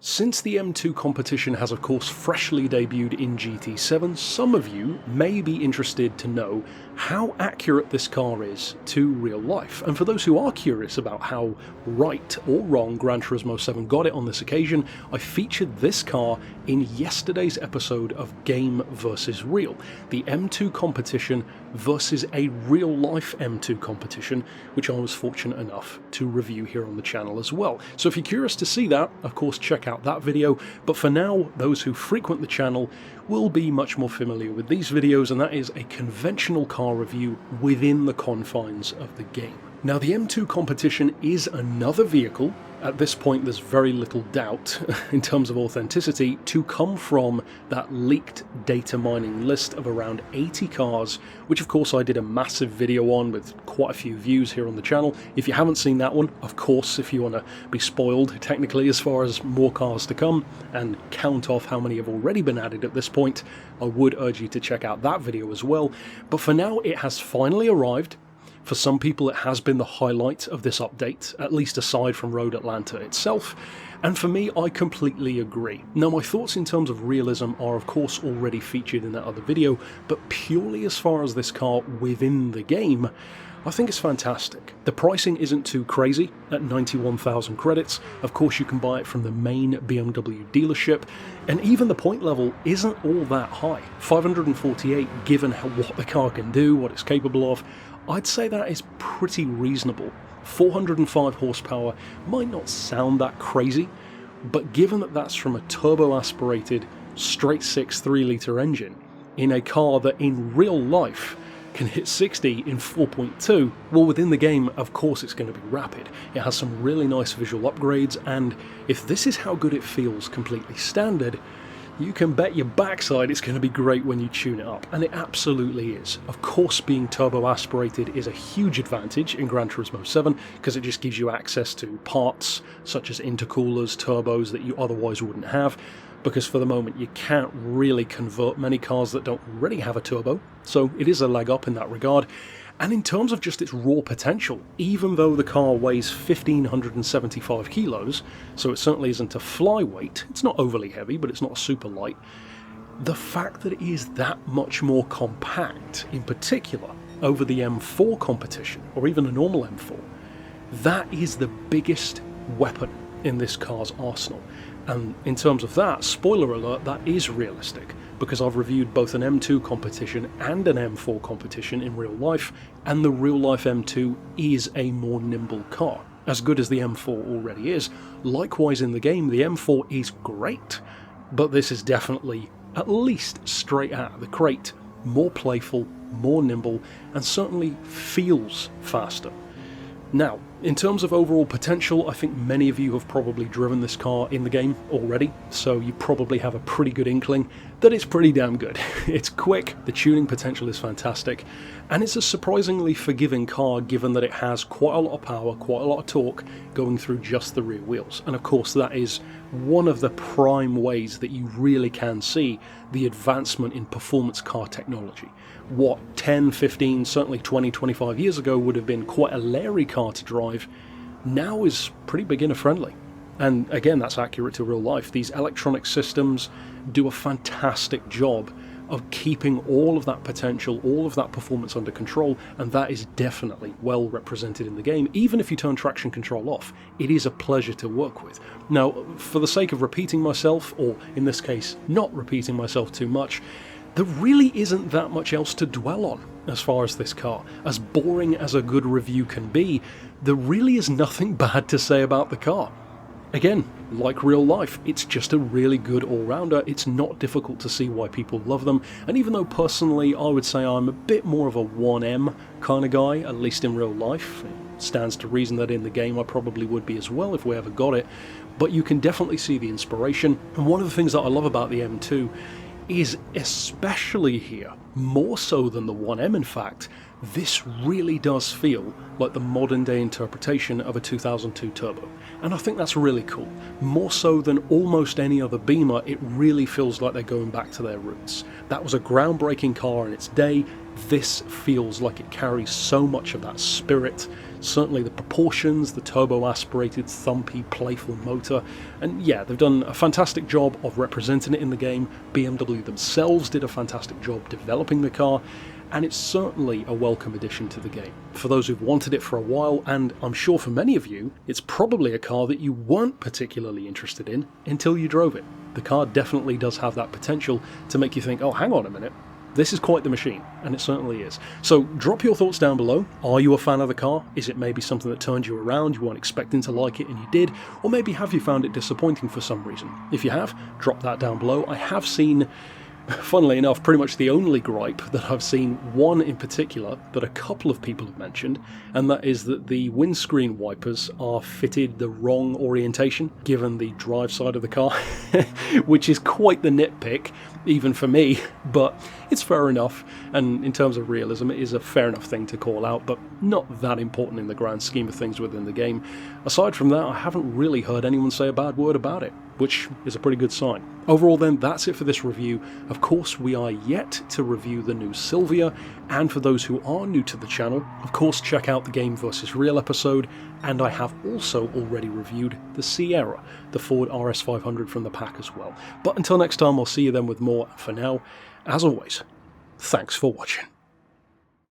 Since the M2 competition has of course freshly debuted in GT7, some of you may be interested to know how accurate this car is to real life. And for those who are curious about how right or wrong Gran Turismo 7 got it on this occasion, I featured this car in yesterday's episode of Game vs Real, the M2 competition versus a real life M2 competition, which I was fortunate enough to review here on the channel as well. So if you're curious to see that, of course check out that video, but for now those who frequent the channel will be much more familiar with these videos, and that is a conventional car review within the confines of the game. Now the M2 competition is another vehicle, at this point there's very little doubt in terms of authenticity, to come from that leaked data mining list of around 80 cars, which of course I did a massive video on with quite a few views here on the channel. If you haven't seen that one, of course, if you want to be spoiled technically as far as more cars to come and count off how many have already been added at this point, I would urge you to check out that video as well. But for now it has finally arrived. For some people it has been the highlight of this update, at least aside from Road Atlanta itself, and for me I completely agree. Now my thoughts in terms of realism are of course already featured in that other video, but purely as far as this car within the game, I think it's fantastic. The pricing isn't too crazy at 91,000 credits. Of course you can buy it from the main BMW dealership, and even the point level isn't all that high. 548 given what the car can do, what it's capable of. I'd say that is pretty reasonable. 405 horsepower might not sound that crazy, but given that that's from a turbo-aspirated straight-six 3-litre engine in a car that in real life can hit 60 in 4.2, well within the game of course it's going to be rapid. It has some really nice visual upgrades, and if this is how good it feels completely standard, you can bet your backside it's going to be great when you tune it up, and it absolutely is. Of course being turbo aspirated is a huge advantage in Gran Turismo 7 because it just gives you access to parts such as intercoolers, turbos that you otherwise wouldn't have, because for the moment you can't really convert many cars that don't already have a turbo, so it is a leg up in that regard. And in terms of just its raw potential, even though the car weighs 1,575 kilos, so it certainly isn't a flyweight, it's not overly heavy, but it's not super light, the fact that it is that much more compact, in particular, over the M4 competition, or even a normal M4, that is the biggest weapon in this car's arsenal. And in terms of that, spoiler alert, that is realistic, because I've reviewed both an M2 competition and an M4 competition in real life, and the real life M2 is a more nimble car. As good as the M4 already is, likewise in the game the M4 is great, but this is definitely at least straight out of the crate, more playful, more nimble, and certainly feels faster. Now, in terms of overall potential, I think many of you have probably driven this car in the game already, so you probably have a pretty good inkling that it's pretty damn good. It's quick, the tuning potential is fantastic, and it's a surprisingly forgiving car given that it has quite a lot of power, quite a lot of torque going through just the rear wheels. And of course that is one of the prime ways that you really can see the advancement in performance car technology. What 10, 15, certainly 20, 25 years ago would have been quite a leery car to drive, now is pretty beginner friendly. And again, that's accurate to real life. These electronic systems do a fantastic job of keeping all of that potential, all of that performance under control, and that is definitely well represented in the game. Even if you turn traction control off, it is a pleasure to work with. Now, for the sake of repeating myself, or in this case, not repeating myself too much, there really isn't that much else to dwell on as far as this car. As boring as a good review can be, there really is nothing bad to say about the car. Again, like real life, it's just a really good all-rounder. It's not difficult to see why people love them, and even though personally I would say I'm a bit more of a 1M kind of guy, at least in real life, it stands to reason that in the game I probably would be as well if we ever got it, but you can definitely see the inspiration. And one of the things that I love about the M2 is, especially here, more so than the 1M in fact, this really does feel like the modern day interpretation of a 2002 turbo, and I think that's really cool. More so than almost any other Beamer, it really feels like they're going back to their roots. That was a groundbreaking car in its day. This feels like it carries so much of that spirit. Certainly the proportions, the turbo-aspirated, thumpy, playful motor, and yeah, they've done a fantastic job of representing it in the game. BMW themselves did a fantastic job developing the car, and it's certainly a welcome addition to the game. For those who've wanted it for a while, and I'm sure for many of you, it's probably a car that you weren't particularly interested in until you drove it. The car definitely does have that potential to make you think, oh, hang on a minute, this is quite the machine, and it certainly is. So drop your thoughts down below. Are you a fan of the car? Is it maybe something that turned you around, you weren't expecting to like it and you did? Or maybe have you found it disappointing for some reason? If you have, drop that down below. I have seen, funnily enough, pretty much the only gripe that I've seen, one in particular, that a couple of people have mentioned, and that is that the windscreen wipers are fitted the wrong orientation, given the drive side of the car, which is quite the nitpick, even for me, but it's fair enough, and in terms of realism, it is a fair enough thing to call out, but not that important in the grand scheme of things within the game. Aside from that, I haven't really heard anyone say a bad word about it, which is a pretty good sign. Overall then, that's it for this review. Of course, we are yet to review the new Silvia, and for those who are new to the channel, of course check out the Game vs. Real episode, and I have also already reviewed the Sierra, the Ford RS500 from the pack as well. But until next time, I'll see you then with more. For now, as always, thanks for watching.